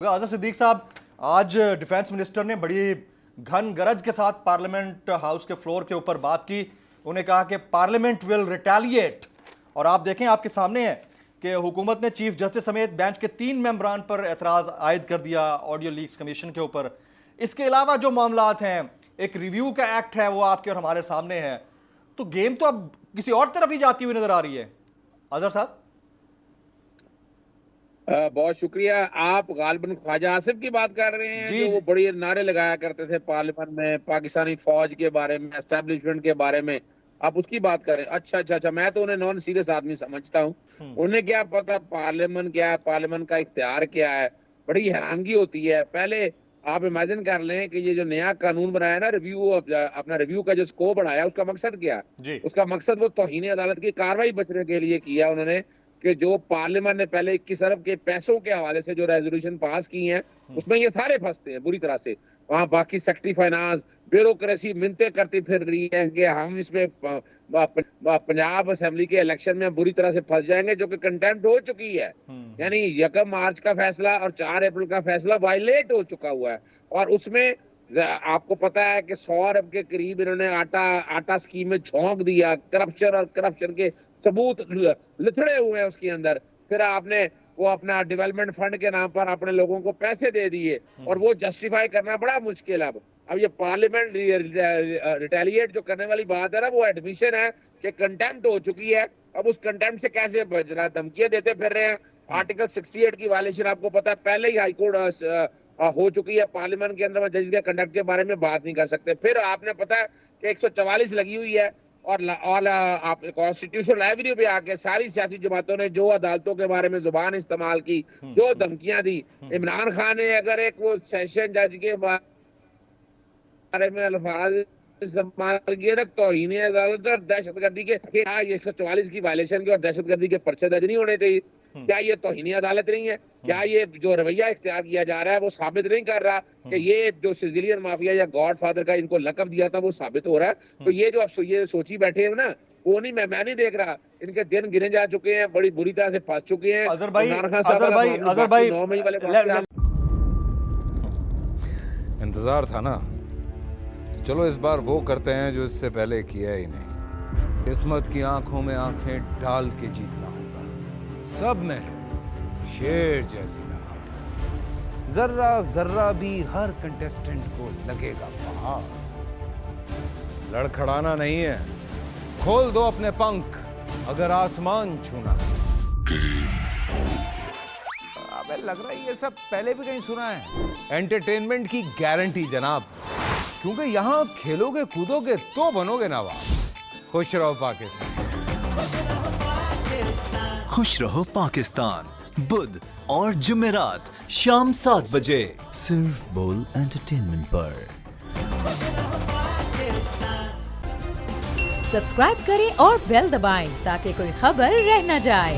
आज़म सिद्दीक साहब, आज defence minister ने बड़ी घन गरज के साथ पार्लियामेंट हाउस के फ्लोर के ऊपर बात की। उन्हें कहा कि पार्लियामेंट विल रिटेलिएट। और आप देखें, आपके सामने है कि हुकूमत ने चीफ जस्टिस समेत बेंच के 3 मेंबरान पर एतराज़ आयद कर दिया ऑडियो लीक्स कमीशन के ऊपर। इसके अलावा जो मामलात हैं, एक रिव्यू का एक्ट है, वो आपके और हमारे सामने है। तो गेम तो अब किसी और तरफ ही जाती हुई नजर आ रही है। अजहर साहब, बहुत शुक्रिया। आप गालिबन ख्वाजा आसिफ की बात कर रहे हैं, जी जो वो जी बड़ी नारे लगाया करते थे पार्लियामेंट में, पाकिस्तानी फौज के बारे में, एस्टेब्लिशमेंट के बारे में। आप उसकी बात करें। अच्छा, मैं तो उन्हें नॉन सीरियस आदमी समझता हूँ। उन्हें क्या पता पार्लियामेंट क्या है, पार्लियामेंट का इख्तियार क्या है। बड़ी हैरानगी होती है। पहले आप इमेजिन कर लें कि ये जो नया कानून बनाया ना, रिव्यू अपना रिव्यू का जो स्कोप बढ़ाया, उसका मकसद क्या है? जी उसका मकसद वो तौहीन अदालत की कार्रवाई बचने के लिए किया उन्होंने, कि जो पार्लियामेंट ने पहले 21 अरब के पैसों के हवाले से जो रेजोल्यूशन पास की हैं, उसमें ये सारे फंसते हैं बुरी तरह से। वहां बाकी सेक्रेटरी फाइनेंस, ब्यूरोक्रेसी मिन्नतें करती फिर रही है कि हम इसमें पंजाब असेंबली के इलेक्शन में बुरी तरह से फंस जाएंगे, जो कि कंटेम्प्ट हो चुकी है। यानी 1 मार्च का फैसला और 4 अप्रैल का फैसला वायलेट हो चुका हुआ है। और उसमें आपको पता है कि 100 अरब के करीब इन्होंने आटा स्कीम में झोंक दिया। करप्शन के सबूत लिथड़े हुए हैं उसके अंदर। फिर आपने वो अपना डेवलपमेंट फंड के नाम पर अपने लोगों को पैसे दे दिए, और वो जस्टिफाई करना बड़ा मुश्किल है। अब ये पार्लियामेंट रिटेलिएट जो करने वाली बात है ना, वो एडमिशन है कि कंटेम्प्ट हो चुकी है। अब उस कंटेम्प्ट से कैसे बचना? धमकियां देते फिर रहे हैं। आर्टिकल 68 की वायलेशन आपको पता है, पहले ही हाईकोर्ट हो चुकी है। पार्लियामेंट के अंदर जज के कंडक्ट के बारे में बात नहीं कर सकते। फिर आपने पता है कि 144 लगी हुई है, और आप कॉन्स्टिट्यूशनल एवेन्यू पे आके सारी सियासी जमातों ने जो अदालतों के बारे में जुबान इस्तेमाल की, जो धमकियां दी। इमरान खान ने अगर एक वो सेशन जज के बारे में अल्फाज इस्तेमाल किए ना, तौहीन अदालत और दहशतगर्दी के, 144 की वायलेशन के और दहशतगर्दी के पर्चे दर्ज नहीं होने चाहिए। क्या ये तौहीन अदालत नहीं है? क्या ये जो रवैया इख्तियार किया जा रहा है वो साबित नहीं कर रहा कि ये जो सिजिलियन माफिया या गॉडफादर का इनको लकब दिया था वो साबित हो रहा है? तो ये जो आप ये सोची बैठे हैं ना, वो नहीं, मैं नहीं देख रहा। इनके दिन गिने जा चुके हैं, बड़ी बुरी तरह से फंस चुके हैं। अजहर भाई, 9 मई वाले इंतजार था ना। चलो इस बार वो करते हैं जो इससे पहले किया ही नहीं। किस्मत की आंखों में आंखें डाल के जीतना होगा। सब में है शेर जैसी राह। जर्रा जर्रा भी हर कंटेस्टेंट को लगेगा पहाड़। लड़खड़ाना नहीं है, खोल दो अपने पंख अगर आसमान छूना है। अबे लग रहा है ये सब पहले भी कहीं सुना है। एंटरटेनमेंट की गारंटी जनाब, क्योंकि यहां खेलोगे कूदोगे तो बनोगे नवाब। खुश रहो पाकिस्तान। खुश रहो पाकिस्तान, बुध और जुमेरात शाम 7 बजे सिर्फ बोल एंटरटेनमेंट पर। सब्सक्राइब करें और बेल दबाएं ताकि कोई खबर रह न जाए।